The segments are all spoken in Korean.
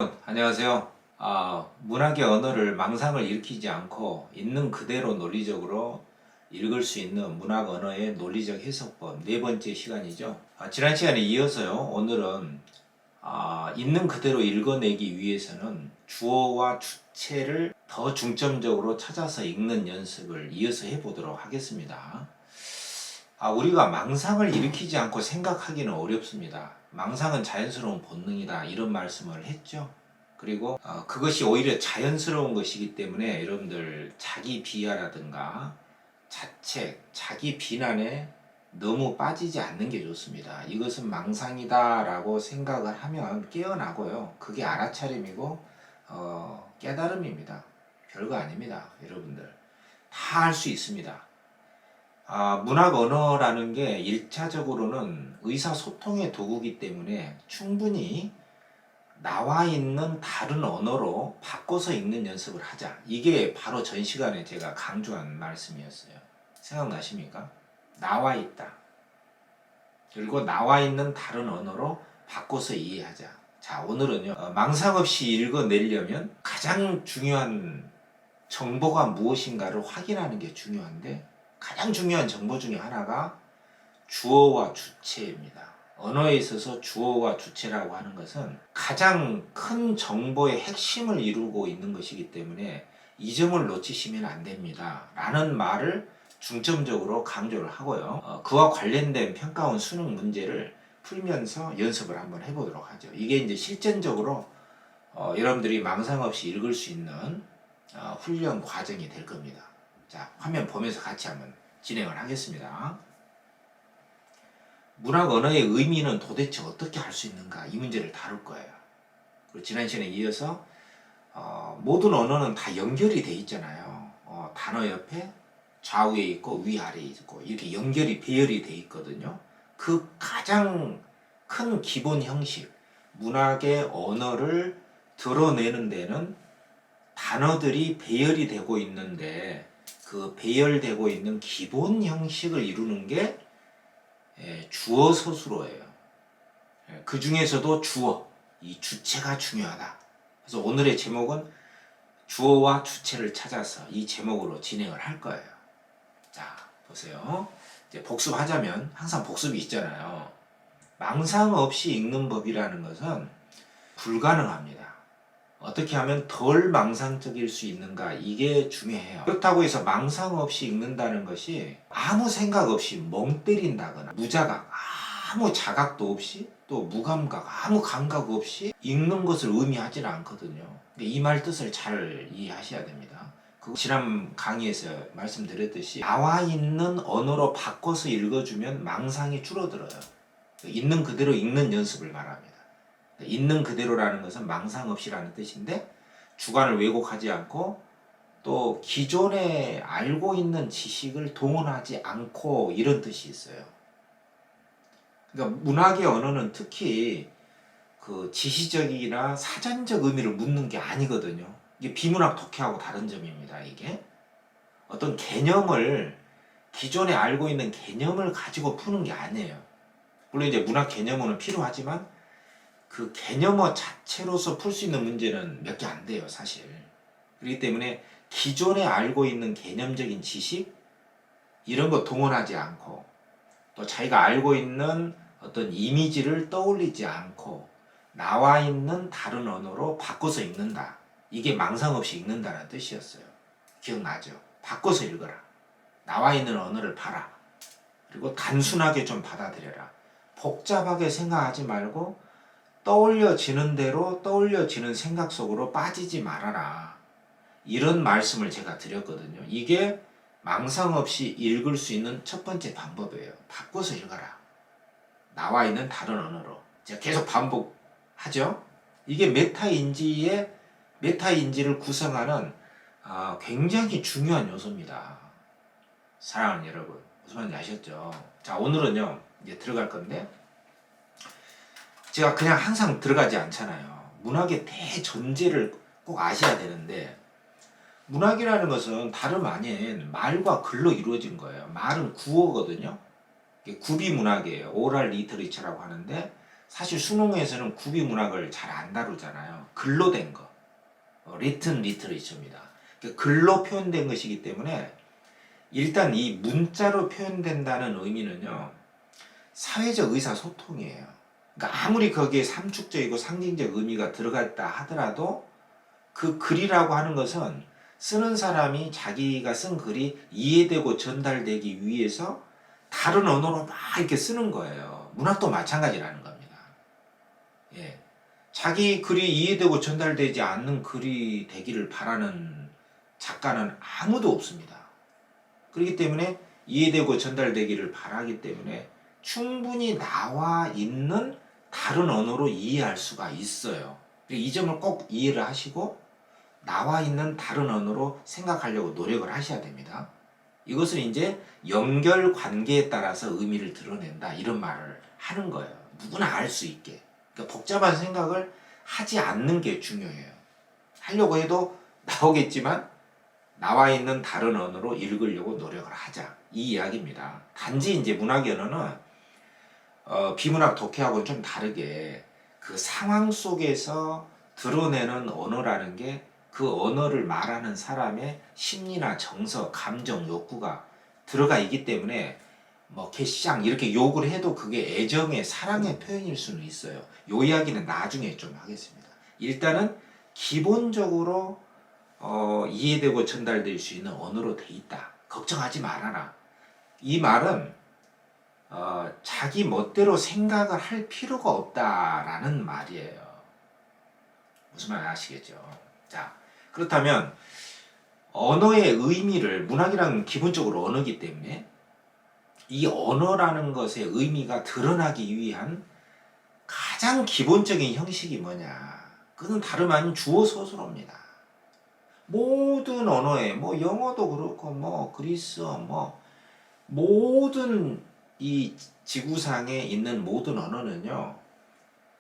안녕하세요. 문학의 언어를 망상을 일으키지 않고 있는 그대로 논리적으로 읽을 수 있는 문학 언어의 논리적 해석법 네 번째 시간이죠. 지난 시간에 이어서요. 오늘은 있는 그대로 읽어내기 위해서는 주어와 주체를 더 중점적으로 찾아서 읽는 연습을 이어서 해보도록 하겠습니다. 우리가 망상을 일으키지 않고 생각하기는 어렵습니다. 망상은 자연스러운 본능이다 이런 말씀을 했죠. 그리고 그것이 오히려 자연스러운 것이기 때문에 여러분들 자기 비하라든가 자책, 자기 비난에 너무 빠지지 않는 게 좋습니다. 이것은 망상이다 라고 생각을 하면 깨어나고요. 그게 알아차림이고 깨달음입니다. 별거 아닙니다. 여러분들 다 할 수 있습니다. 문학 언어라는 게 1차적으로는 의사소통의 도구이기 때문에 충분히 나와 있는 다른 언어로 바꿔서 읽는 연습을 하자. 이게 바로 전 시간에 제가 강조한 말씀이었어요. 생각나십니까? 나와 있다. 그리고 나와 있는 다른 언어로 바꿔서 이해하자. 자, 오늘은요. 망상 없이 읽어내려면 가장 중요한 정보가 무엇인가를 확인하는 게 중요한데 가장 중요한 정보 중에 하나가 주어와 주체입니다. 언어에 있어서 주어와 주체라고 하는 것은 가장 큰 정보의 핵심을 이루고 있는 것이기 때문에 이 점을 놓치시면 안 됩니다. 라는 말을 중점적으로 강조를 하고요. 그와 관련된 평가원 수능 문제를 풀면서 연습을 한번 해보도록 하죠. 이게 이제 실전적으로 여러분들이 망상 없이 읽을 수 있는 훈련 과정이 될 겁니다. 자, 화면 보면서 같이 한번 진행을 하겠습니다. 문학 언어의 의미는 도대체 어떻게 할 수 있는가 이 문제를 다룰 거예요. 그리고 지난 시간에 이어서 모든 언어는 다 연결이 돼 있잖아요. 단어 옆에 좌우에 있고 위아래에 있고 이렇게 연결이 배열이 돼 있거든요. 그 가장 큰 기본 형식, 문학의 언어를 드러내는 데는 단어들이 배열이 되고 있는데 그 배열되고 있는 기본 형식을 이루는 게 주어 서술어예요. 그 중에서도 주어, 이 주체가 중요하다. 그래서 오늘의 제목은 주어와 주체를 찾아서 이 제목으로 진행을 할 거예요. 자, 보세요. 이제 복습하자면 항상 복습이 있잖아요. 망상 없이 읽는 법이라는 것은 불가능합니다. 어떻게 하면 덜 망상적일 수 있는가 이게 중요해요. 그렇다고 해서 망상 없이 읽는다는 것이 아무 생각 없이 멍 때린다거나 무자각 아무 자각도 없이 또 무감각 아무 감각 없이 읽는 것을 의미하지는 않거든요. 이 말 뜻을 잘 이해하셔야 됩니다. 지난 강의에서 말씀드렸듯이 나와 있는 언어로 바꿔서 읽어주면 망상이 줄어들어요. 있는 그대로 읽는 연습을 말합니다. 있는 그대로라는 것은 망상 없이라는 뜻인데 주관을 왜곡하지 않고 또 기존에 알고 있는 지식을 동원하지 않고 이런 뜻이 있어요. 그러니까 문학의 언어는 특히 그 지시적이나 사전적 의미를 묻는 게 아니거든요. 이게 비문학 독해하고 다른 점입니다. 이게 어떤 개념을 기존에 알고 있는 개념을 가지고 푸는 게 아니에요. 물론 이제 문학 개념어는 필요하지만 그 개념어 자체로서 풀 수 있는 문제는 몇 개 안 돼요, 사실. 그렇기 때문에 기존에 알고 있는 개념적인 지식 이런 거 동원하지 않고 또 자기가 알고 있는 어떤 이미지를 떠올리지 않고 나와 있는 다른 언어로 바꿔서 읽는다. 이게 망상 없이 읽는다는 뜻이었어요. 기억나죠? 바꿔서 읽어라. 나와 있는 언어를 봐라. 그리고 단순하게 좀 받아들여라. 복잡하게 생각하지 말고 떠올려지는 대로 떠올려지는 생각 속으로 빠지지 말아라. 이런 말씀을 제가 드렸거든요. 이게 망상 없이 읽을 수 있는 첫 번째 방법이에요. 바꿔서 읽어라. 나와 있는 다른 언어로. 제가 계속 반복하죠. 이게 메타인지를 구성하는 굉장히 중요한 요소입니다. 사랑하는 여러분, 무슨 말인지 아셨죠? 자, 오늘은요 이제 들어갈 건데 제가 그냥 항상 들어가지 않잖아요. 문학의 대전제를 꼭 아셔야 되는데 문학이라는 것은 다름 아닌 말과 글로 이루어진 거예요. 말은 구어거든요. 구비 문학이에요. 오랄 리터리처라고 하는데 사실 수능에서는 구비 문학을 잘 안 다루잖아요. 글로 된 거. 리튼 리터레이처입니다. 글로 표현된 것이기 때문에 일단 이 문자로 표현된다는 의미는요. 사회적 의사소통이에요. 그러니까 아무리 거기에 삼축적이고 상징적 의미가 들어갔다 하더라도 그 글이라고 하는 것은 쓰는 사람이 자기가 쓴 글이 이해되고 전달되기 위해서 다른 언어로 막 이렇게 쓰는 거예요. 문학도 마찬가지라는 겁니다. 예. 자기 글이 이해되고 전달되지 않는 글이 되기를 바라는 작가는 아무도 없습니다. 그렇기 때문에 이해되고 전달되기를 바라기 때문에 충분히 나와 있는 다른 언어로 이해할 수가 있어요. 이 점을 꼭 이해를 하시고 나와 있는 다른 언어로 생각하려고 노력을 하셔야 됩니다. 이것은 이제 연결 관계에 따라서 의미를 드러낸다 이런 말을 하는 거예요. 누구나 알 수 있게. 그러니까 복잡한 생각을 하지 않는 게 중요해요. 하려고 해도 나오겠지만 나와 있는 다른 언어로 읽으려고 노력을 하자. 이 이야기입니다. 단지 이제 문학의 언어는 비문학 독해하고는 좀 다르게 그 상황 속에서 드러내는 언어라는 게 그 언어를 말하는 사람의 심리나 정서, 감정, 욕구가 들어가 있기 때문에 뭐 개쌍 이렇게 욕을 해도 그게 애정의 사랑의 표현일 수는 있어요. 요 이야기는 나중에 좀 하겠습니다. 일단은 기본적으로 이해되고 전달될 수 있는 언어로 돼 있다. 걱정하지 말아라. 이 말은 자기 멋대로 생각을 할 필요가 없다라는 말이에요. 무슨 말 아시겠죠? 자, 그렇다면 언어의 의미를 문학이란 기본적으로 언어이기 때문에 이 언어라는 것의 의미가 드러나기 위한 가장 기본적인 형식이 뭐냐? 그건 다름 아닌 주어 서술어입니다. 모든 언어에 뭐 영어도 그렇고 뭐 그리스어 뭐 모든 이 지구상에 있는 모든 언어는요.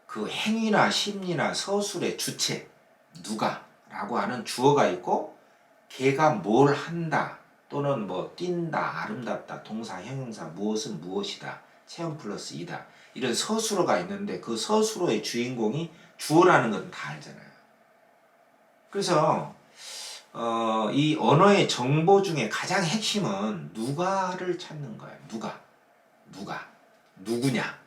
그 행위나 심리나 서술의 주체 누가라고 하는 주어가 있고 걔가 뭘 한다 또는 뭐 뛴다 아름답다 동사 형용사 무엇은 무엇이다 체험 플러스 이다 이런 서술어가 있는데 그 서술어의 주인공이 주어라는 건 다 알잖아요. 그래서 이 언어의 정보 중에 가장 핵심은 누가를 찾는 거예요. 누구냐,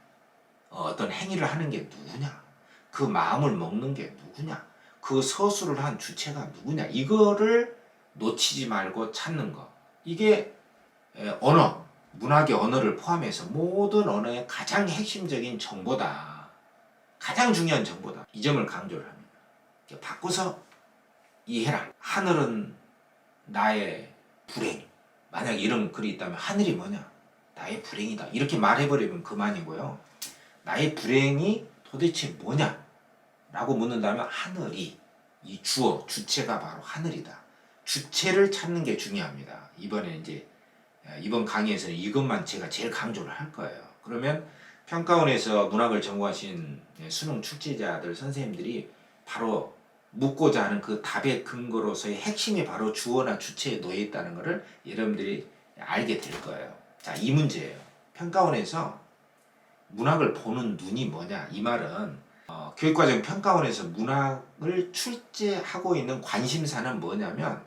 어떤 행위를 하는 게 누구냐, 그 마음을 먹는 게 누구냐, 그 서술을 한 주체가 누구냐, 이거를 놓치지 말고 찾는 거. 이게 언어, 문학의 언어를 포함해서 모든 언어의 가장 핵심적인 정보다. 가장 중요한 정보다. 이 점을 강조를 합니다. 바꿔서 이해해라. 하늘은 나의 불행. 만약 이런 글이 있다면 하늘이 뭐냐? 나의 불행이다. 이렇게 말해버리면 그만이고요. 나의 불행이 도대체 뭐냐? 라고 묻는다면 하늘이 이 주어, 주체가 바로 하늘이다. 주체를 찾는 게 중요합니다. 이번 강의에서는 이것만 제가 제일 강조를 할 거예요. 그러면 평가원에서 문학을 전공하신 수능 출제자들 선생님들이 바로 묻고자 하는 그 답의 근거로서의 핵심이 바로 주어나 주체에 놓여 있다는 것을 여러분들이 알게 될 거예요. 자, 이 문제예요. 평가원에서 문학을 보는 눈이 뭐냐? 이 말은 교육과정 평가원에서 문학을 출제하고 있는 관심사는 뭐냐면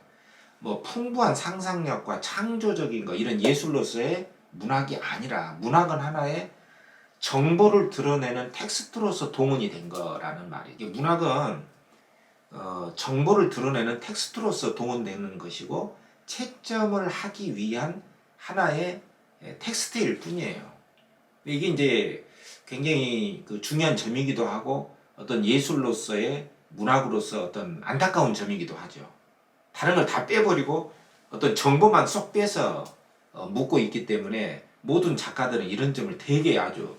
뭐 풍부한 상상력과 창조적인 거 이런 예술로서의 문학이 아니라 문학은 하나의 정보를 드러내는 텍스트로서 동원이 된 거라는 말이에요. 이게 문학은 정보를 드러내는 텍스트로서 동원되는 것이고 채점을 하기 위한 하나의 텍스트일 뿐이에요. 이게 이제 굉장히 그 중요한 점이기도 하고 어떤 예술로서의 문학으로서 어떤 안타까운 점이기도 하죠. 다른 걸 다 빼버리고 어떤 정보만 쏙 빼서 묻고 있기 때문에 모든 작가들은 이런 점을 되게 아주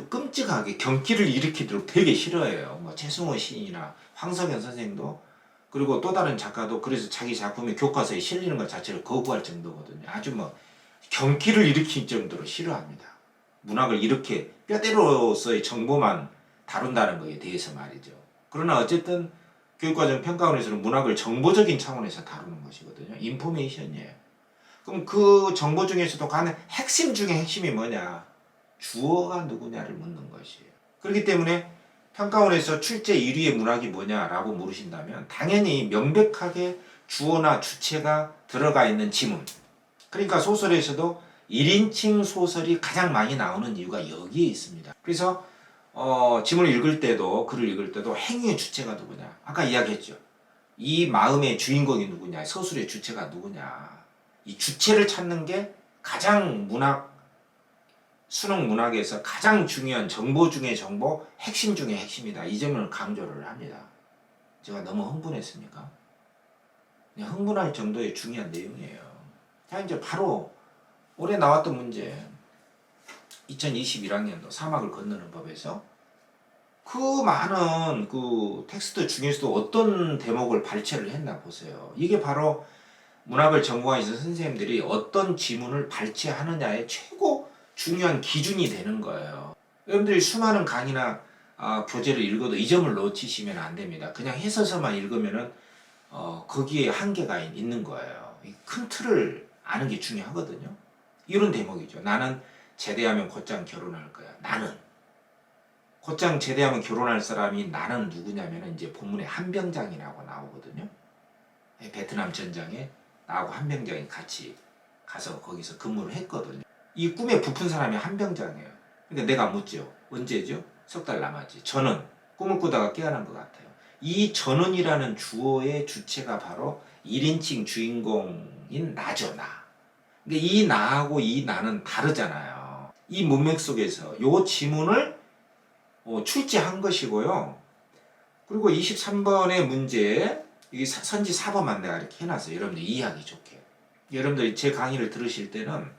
끔찍하게 경기를 일으키도록 되게 싫어해요. 뭐 최승호 시인이나 황석연 선생도 그리고 또 다른 작가도 그래서 자기 작품이 교과서에 실리는 것 자체를 거부할 정도거든요. 아주 뭐 경기를 일으킬 정도로 싫어합니다. 문학을 이렇게 뼈대로서의 정보만 다룬다는 것에 대해서 말이죠. 그러나 어쨌든 교육과정 평가원에서는 문학을 정보적인 차원에서 다루는 것이거든요. 인포메이션이에요. 그럼 그 정보 중에서도 가는 핵심 중에 핵심이 뭐냐? 주어가 누구냐를 묻는 것이에요. 그렇기 때문에 평가원에서 출제 1위의 문학이 뭐냐라고 물으신다면 당연히 명백하게 주어나 주체가 들어가 있는 지문. 그러니까 소설에서도 1인칭 소설이 가장 많이 나오는 이유가 여기에 있습니다. 그래서 지문을 읽을 때도 글을 읽을 때도 행위의 주체가 누구냐. 아까 이야기했죠. 이 마음의 주인공이 누구냐. 서술의 주체가 누구냐. 이 주체를 찾는 게 가장 수능 문학에서 가장 중요한 정보 중의 정보, 핵심 중의 핵심이다. 이 점을 강조를 합니다. 제가 너무 흥분했습니까? 그냥 흥분할 정도의 중요한 내용이에요. 자, 이제 바로 올해 나왔던 문제 2021학년도 사막을 건너는 법에서 그 많은 그 텍스트 중에서도 어떤 대목을 발췌를 했나 보세요. 이게 바로 문학을 전공하시는 선생님들이 어떤 지문을 발췌하느냐의 최고 중요한 기준이 되는 거예요. 여러분들이 수많은 강의나 교재를 읽어도 이 점을 놓치시면 안 됩니다. 그냥 해서서만 읽으면은 거기에 한계가 있는 거예요. 큰 틀을 아는 게 중요하거든요. 이런 대목이죠. 나는 제대하면 곧장 결혼할 거야. 나는 곧장 제대하면 결혼할 사람이 나는 누구냐면 이제 본문에 한병장이라고 나오거든요. 베트남 전장에 나하고 한병장이 같이 가서 거기서 근무를 했거든요. 이 꿈에 부푼 사람이 한병장이에요. 그러니까 내가 묻죠. 언제죠? 석 달 남았지. 저는 꿈을 꾸다가 깨어난 것 같아요. 이 저는이라는 주어의 주체가 바로 1인칭 주인공인 나죠. 나. 근데 이 나하고 이 나는 다르잖아요. 이 문맥 속에서 이 지문을 출제한 것이고요. 그리고 23번의 문제, 이게 선지 4번만 내가 이렇게 해놨어요. 여러분들 이해하기 좋게. 여러분들 제 강의를 들으실 때는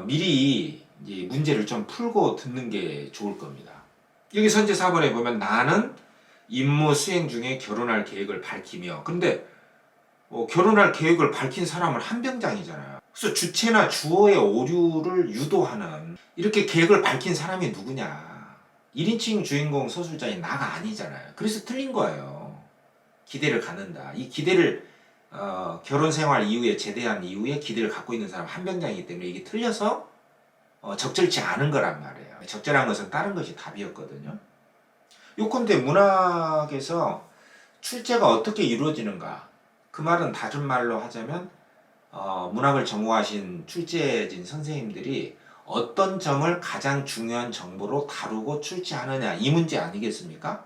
미리 이제 문제를 좀 풀고 듣는 게 좋을 겁니다. 여기 선지 4번에 보면 나는 임무 수행 중에 결혼할 계획을 밝히며, 근데 결혼할 계획을 밝힌 사람은 한병장이잖아요. 그래서 주체나 주어의 오류를 유도하는 이렇게 계획을 밝힌 사람이 누구냐. 1인칭 주인공 서술자인 나가 아니잖아요. 그래서 틀린 거예요. 기대를 갖는다. 이 기대를 결혼 생활 이후에 제대한 이후에 기대를 갖고 있는 사람 한병장이기 때문에 이게 틀려서 적절치 않은 거란 말이에요. 적절한 것은 다른 것이 답이었거든요. 요컨대 문학에서 출제가 어떻게 이루어지는가? 그 말은 다른 말로 하자면 문학을 전공하신 출제진 선생님들이 어떤 점을 가장 중요한 정보로 다루고 출제하느냐 이 문제 아니겠습니까?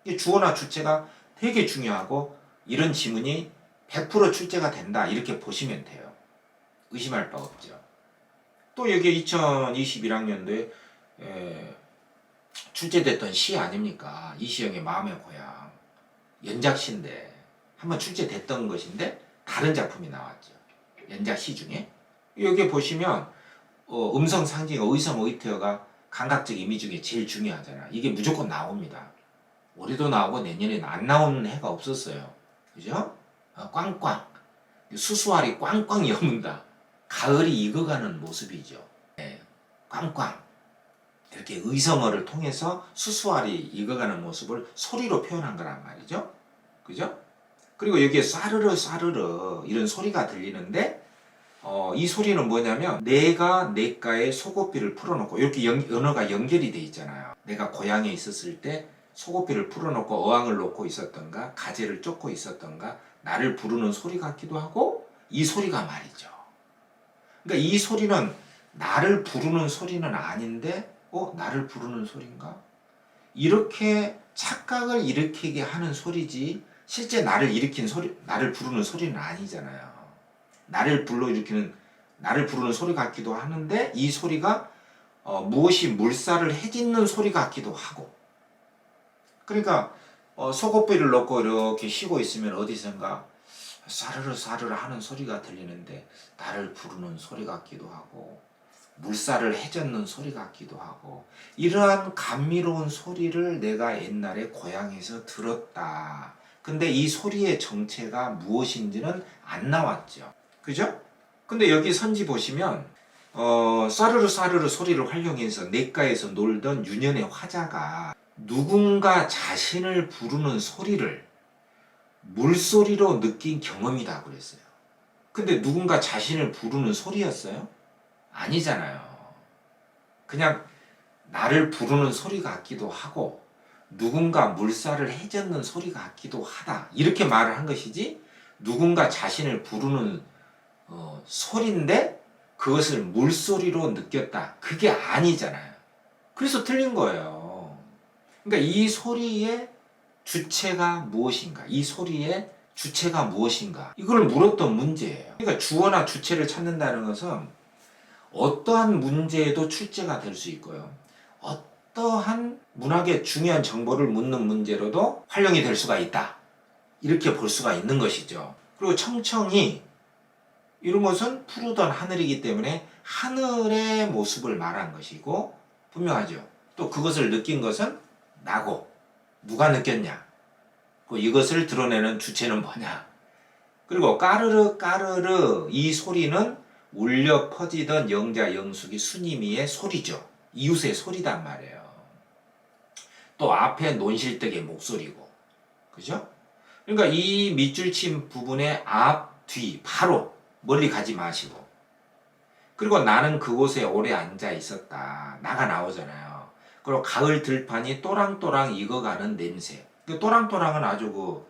이게 주어나 주체가 되게 중요하고 이런 지문이 100% 출제가 된다 이렇게 보시면 돼요. 의심할 바 없죠. 또 여기 2021학년도에 출제됐던 시 아닙니까? 이시영의 마음의 고향 연작시인데 한번 출제됐던 것인데 다른 작품이 나왔죠. 연작시 중에 여기 보시면 음성 상징 의성 의태어가 감각적 의미 중에 제일 중요하잖아. 이게 무조건 나옵니다. 올해도 나오고 내년에는 안 나오는 해가 없었어요. 그죠? 꽝꽝 수수알이 꽝꽝 여문다. 가을이 익어가는 모습이죠. 네, 꽝꽝 이렇게 의성어를 통해서 수수알이 익어가는 모습을 소리로 표현한 거란 말이죠. 그죠? 그리고 여기에 쏴르르 쏴르르 이런 소리가 들리는데 이 소리는 뭐냐면 내가 내가의 속옷비를 풀어놓고 이렇게 언어가 연결이 돼 있잖아요. 내가 고향에 있었을 때 속옷비를 풀어놓고 어항을 놓고 있었던가 가재를 쫓고 있었던가 나를 부르는 소리 같기도 하고 이 소리가 말이죠. 그러니까 이 소리는 나를 부르는 소리는 아닌데 나를 부르는 소리인가? 이렇게 착각을 일으키게 하는 소리지 실제 나를 일으킨 소리, 나를 부르는 소리는 아니잖아요. 나를 부르는 소리 같기도 하는데 이 소리가 무엇이 물살을 해짓는 소리 같기도 하고. 그러니까 속옷비를 넣고 이렇게 쉬고 있으면 어디선가 사르르 사르르 하는 소리가 들리는데 나를 부르는 소리 같기도 하고 물살을 해젓는 소리 같기도 하고 이러한 감미로운 소리를 내가 옛날에 고향에서 들었다. 근데 이 소리의 정체가 무엇인지는 안 나왔죠. 그죠? 근데 여기 선지 보시면 사르르 사르르 소리를 활용해서 냇가에서 놀던 유년의 화자가 누군가 자신을 부르는 소리를 물소리로 느낀 경험이다 그랬어요. 근데 누군가 자신을 부르는 소리였어요? 아니잖아요. 그냥 나를 부르는 소리 같기도 하고 누군가 물살을 해젓는 소리 같기도 하다. 이렇게 말을 한 것이지 누군가 자신을 부르는 소리인데 그것을 물소리로 느꼈다. 그게 아니잖아요. 그래서 틀린 거예요. 그러니까 이 소리의 주체가 무엇인가? 이 소리의 주체가 무엇인가? 이걸 물었던 문제예요. 그러니까 주어나 주체를 찾는다는 것은 어떠한 문제에도 출제가 될 수 있고요. 어떠한 문학의 중요한 정보를 묻는 문제로도 활용이 될 수가 있다. 이렇게 볼 수가 있는 것이죠. 그리고 청청이 이런 것은 푸르던 하늘이기 때문에 하늘의 모습을 말한 것이고 분명하죠. 또 그것을 느낀 것은 나고 누가 느꼈냐? 이것을 드러내는 주체는 뭐냐? 그리고 까르르 까르르 이 소리는 울려 퍼지던 영자 영숙이 순이미의 소리죠. 이웃의 소리단 말이에요. 또 앞에 논실떡의 목소리고, 그죠? 그러니까 이 밑줄 친 부분의 앞, 뒤, 바로 멀리 가지 마시고. 그리고 나는 그곳에 오래 앉아 있었다. 나가 나오잖아요. 그리고 가을 들판이 또랑또랑 익어가는 냄새. 그 또랑또랑은 아주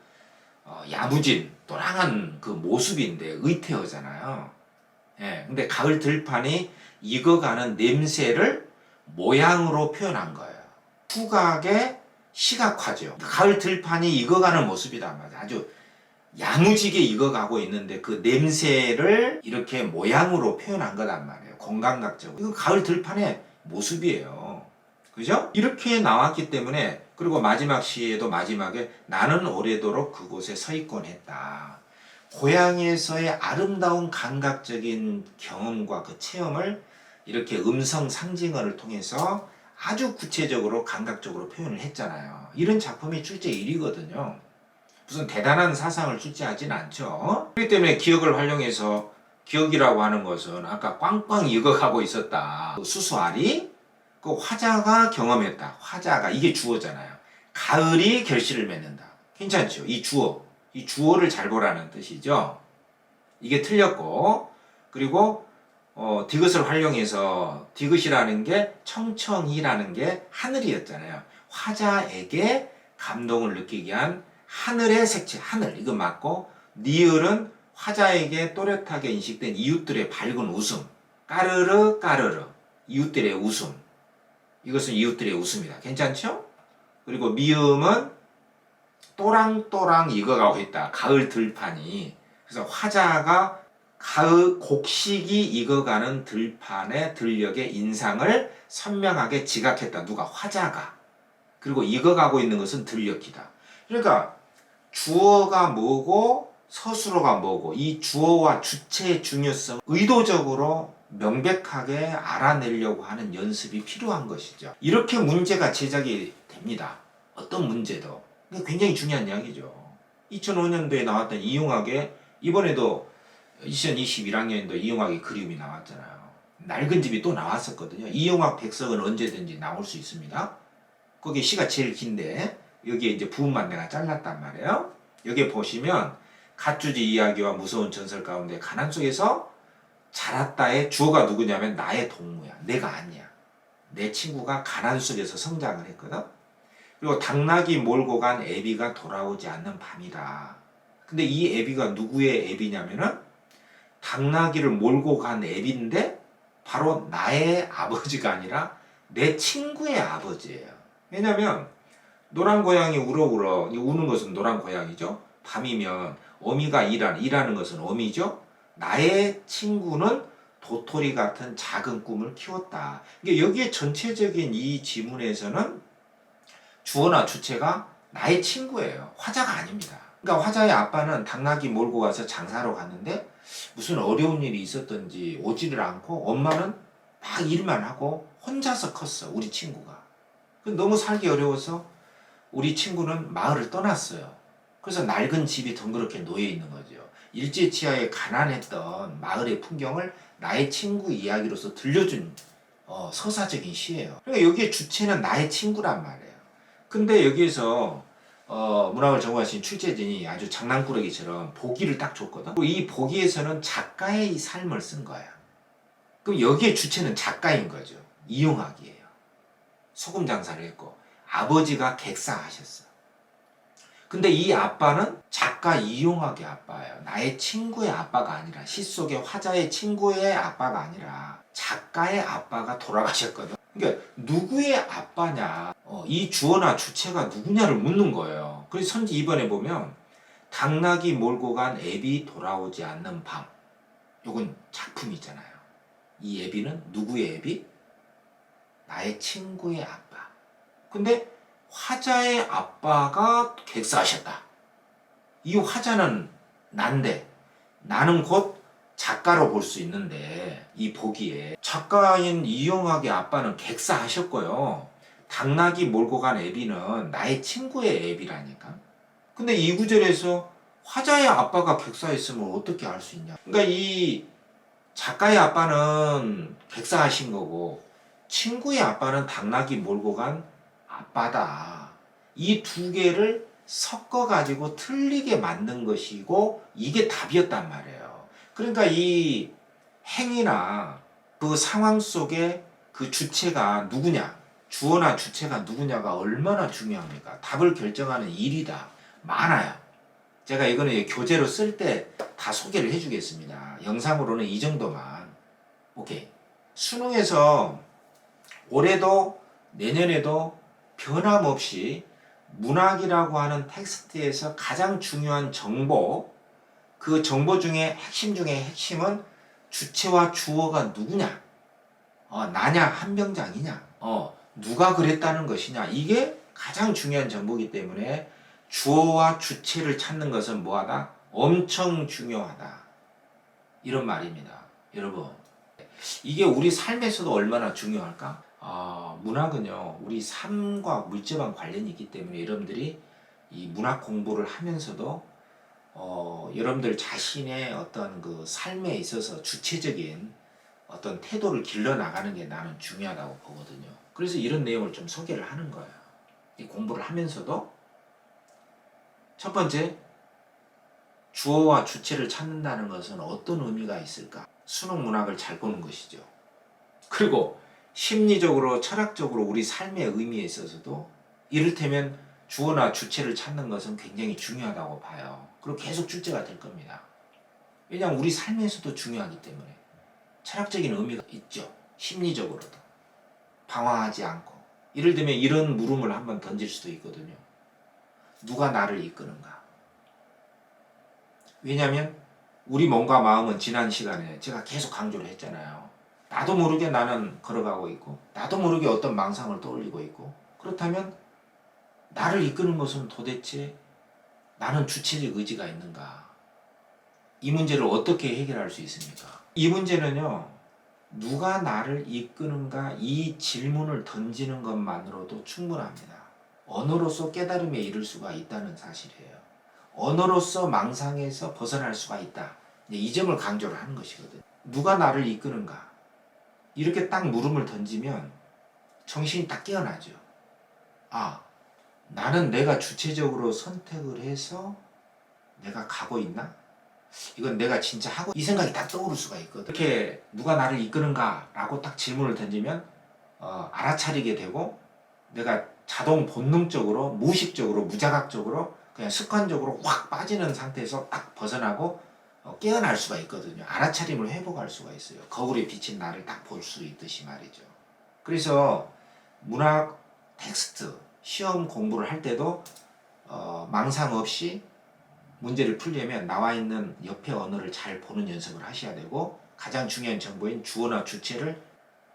야무진 또랑한 그 모습인데 의태어잖아요. 예, 근데 가을 들판이 익어가는 냄새를 모양으로 표현한 거예요. 후각의 시각화죠. 가을 들판이 익어가는 모습이란 말이에요. 아주 야무지게 익어가고 있는데 그 냄새를 이렇게 모양으로 표현한 거란 말이에요. 공감각적으로. 이건 가을 들판의 모습이에요. 그죠? 이렇게 나왔기 때문에 그리고 마지막 시에도 마지막에 나는 오래도록 그곳에 서 있곤 했다. 고향에서의 아름다운 감각적인 경험과 그 체험을 이렇게 음성 상징어를 통해서 아주 구체적으로 감각적으로 표현을 했잖아요. 이런 작품이 출제 1위거든요. 무슨 대단한 사상을 출제하진 않죠. 그렇기 때문에 기억을 활용해서 기억이라고 하는 것은 아까 꽝꽝 익어가고 있었다. 수수알이 그 화자가 경험했다. 화자가 이게 주어잖아요. 가을이 결실을 맺는다. 괜찮죠? 이 주어를 잘 보라는 뜻이죠. 이게 틀렸고 그리고 디귿을 활용해서 디귿이라는 게 청청이라는 게 하늘이었잖아요. 화자에게 감동을 느끼게 한 하늘의 색채, 하늘 이거 맞고 니을은 화자에게 또렷하게 인식된 이웃들의 밝은 웃음, 까르르 까르르 이웃들의 웃음 이것은 이웃들의 웃음이다. 괜찮죠? 그리고 미음은 또랑또랑 익어가고 있다. 가을 들판이. 그래서 화자가 가을 곡식이 익어가는 들판의 들녘의 인상을 선명하게 지각했다. 누가? 화자가. 그리고 익어가고 있는 것은 들녘이다. 그러니까 주어가 뭐고 서술어가 뭐고 이 주어와 주체의 중요성 의도적으로 명백하게 알아내려고 하는 연습이 필요한 것이죠. 이렇게 문제가 제작이 됩니다. 어떤 문제도. 굉장히 중요한 이야기죠. 2005년도에 나왔던 이용학의 이번에도 2021학년도 이용학의 그리움이 나왔잖아요. 낡은 집이 또 나왔었거든요. 이용학 백석은 언제든지 나올 수 있습니다. 거기 시가 제일 긴데 여기에 이제 부분만 내가 잘랐단 말이에요. 여기 보시면 갓주지 이야기와 무서운 전설 가운데 가난 속에서 자랐다의 주어가 누구냐면 나의 동무야. 내가 아니야. 내 친구가 가난 속에서 성장을 했거든. 그리고 당나귀 몰고 간 애비가 돌아오지 않는 밤이다. 근데 이 애비가 누구의 애비냐면은 당나귀를 몰고 간 애비인데 바로 나의 아버지가 아니라 내 친구의 아버지예요. 왜냐면 노란 고양이 울어 우는 것은 노란 고양이죠. 밤이면 어미가 일하는 것은 어미죠. 나의 친구는 도토리 같은 작은 꿈을 키웠다. 그러니까 여기에 전체적인 이 지문에서는 주어나 주체가 나의 친구예요. 화자가 아닙니다. 그러니까 화자의 아빠는 당나귀 몰고 가서 장사하러 갔는데 무슨 어려운 일이 있었던지 오지를 않고 엄마는 막 일만 하고 혼자서 컸어. 우리 친구가. 너무 살기 어려워서 우리 친구는 마을을 떠났어요. 그래서 낡은 집이 덩그렇게 놓여 있는 거죠. 일제치하에 가난했던 마을의 풍경을 나의 친구 이야기로서 들려준 서사적인 시예요. 그러니까 여기에 주체는 나의 친구란 말이에요. 근데 여기에서 문학을 전공하신 출제진이 아주 장난꾸러기처럼 보기를 딱 줬거든. 이 보기에서는 작가의 삶을 쓴 거야. 그럼 여기에 주체는 작가인 거죠. 이용학이에요. 소금 장사를 했고 아버지가 객사하셨어. 근데 이 아빠는 작가 이용학의 아빠예요. 나의 친구의 아빠가 아니라, 시 속의 화자의 친구의 아빠가 아니라 작가의 아빠가 돌아가셨거든. 그러니까 누구의 아빠냐, 이 주어나 주체가 누구냐를 묻는 거예요. 그래서 선지 2번에 보면 당나귀 몰고 간 애비 돌아오지 않는 밤, 요건 작품이잖아요. 이 애비는 누구의 애비? 나의 친구의 아빠. 근데 화자의 아빠가 객사하셨다. 이 화자는 난데, 나는 곧 작가로 볼 수 있는데, 이 보기에 작가인 이용학의 아빠는 객사하셨고요. 당나귀 몰고 간 애비는 나의 친구의 애비라니까. 근데 이 구절에서 화자의 아빠가 객사했으면 어떻게 알 수 있냐. 그러니까 이 작가의 아빠는 객사하신 거고, 친구의 아빠는 당나귀 몰고 간 아빠다. 이 두 개를 섞어가지고 틀리게 만든 것이고, 이게 답이었단 말이에요. 그러니까 이 행위나 그 상황 속에 그 주체가 누구냐, 주어나 주체가 누구냐가 얼마나 중요합니까? 답을 결정하는 일이다. 많아요. 제가 이거는 교재로 쓸 때 다 소개를 해주겠습니다. 영상으로는 이 정도만. 오케이. 수능에서 올해도 내년에도 변함없이 문학이라고 하는 텍스트에서 가장 중요한 정보, 그 정보 중에 핵심 중에 핵심은 주체와 주어가 누구냐, 나냐 한병장이냐, 누가 그랬다는 것이냐, 이게 가장 중요한 정보이기 때문에 주어와 주체를 찾는 것은 뭐하다? 엄청 중요하다. 이런 말입니다. 여러분, 이게 우리 삶에서도 얼마나 중요할까? 문학은요, 우리 삶과 밀접한 관련이 있기 때문에 여러분들이 이 문학 공부를 하면서도 여러분들 자신의 어떤 그 삶에 있어서 주체적인 어떤 태도를 길러 나가는 게 나는 중요하다고 보거든요. 그래서 이런 내용을 좀 소개를 하는 거예요. 이 공부를 하면서도 첫 번째, 주어와 주체를 찾는다는 것은 어떤 의미가 있을까? 수능 문학을 잘 보는 것이죠. 그리고 심리적으로, 철학적으로 우리 삶의 의미에 있어서도 이를테면 주어나 주체를 찾는 것은 굉장히 중요하다고 봐요. 그리고 계속 출제가 될 겁니다. 왜냐하면 우리 삶에서도 중요하기 때문에 철학적인 의미가 있죠. 심리적으로도. 방황하지 않고. 예를 들면 이런 물음을 한번 던질 수도 있거든요. 누가 나를 이끄는가? 왜냐하면 우리 몸과 마음은 지난 시간에 제가 계속 강조를 했잖아요. 나도 모르게 나는 걸어가고 있고, 나도 모르게 어떤 망상을 떠올리고 있고, 그렇다면 나를 이끄는 것은 도대체 나는 주체적 의지가 있는가? 이 문제를 어떻게 해결할 수 있습니까? 이 문제는요, 누가 나를 이끄는가, 이 질문을 던지는 것만으로도 충분합니다. 언어로서 깨달음에 이를 수가 있다는 사실이에요. 언어로서 망상에서 벗어날 수가 있다. 이 점을 강조를 하는 것이거든요. 누가 나를 이끄는가? 이렇게 딱 물음을 던지면 정신이 딱 깨어나죠. 나는 내가 주체적으로 선택을 해서 내가 가고 있나? 이건 내가 진짜 하고, 이 생각이 딱 떠오를 수가 있거든. 이렇게 누가 나를 이끄는가? 라고 딱 질문을 던지면 알아차리게 되고, 내가 자동 본능적으로, 무의식적으로, 무자각적으로 그냥 습관적으로 확 빠지는 상태에서 딱 벗어나고 깨어날 수가 있거든요. 알아차림을 회복할 수가 있어요. 거울에 비친 나를 딱 볼 수 있듯이 말이죠. 그래서 문학 텍스트 시험 공부를 할 때도 망상 없이 문제를 풀려면 나와 있는 옆에 언어를 잘 보는 연습을 하셔야 되고, 가장 중요한 정보인 주어나 주체를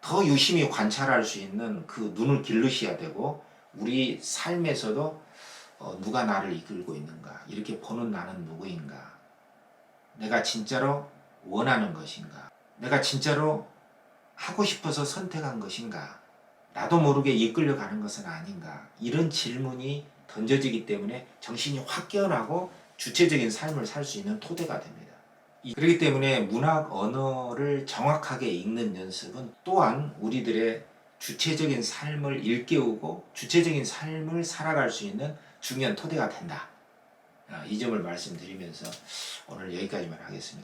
더 유심히 관찰할 수 있는 그 눈을 기르셔야 되고, 우리 삶에서도 누가 나를 이끌고 있는가, 이렇게 보는 나는 누구인가, 내가 진짜로 원하는 것인가, 내가 진짜로 하고 싶어서 선택한 것인가, 나도 모르게 이끌려가는 것은 아닌가, 이런 질문이 던져지기 때문에 정신이 확 깨어나고 주체적인 삶을 살 수 있는 토대가 됩니다. 그렇기 때문에 문학 언어를 정확하게 읽는 연습은 또한 우리들의 주체적인 삶을 일깨우고 주체적인 삶을 살아갈 수 있는 중요한 토대가 된다. 이 점을 말씀드리면서 오늘 여기까지만 하겠습니다.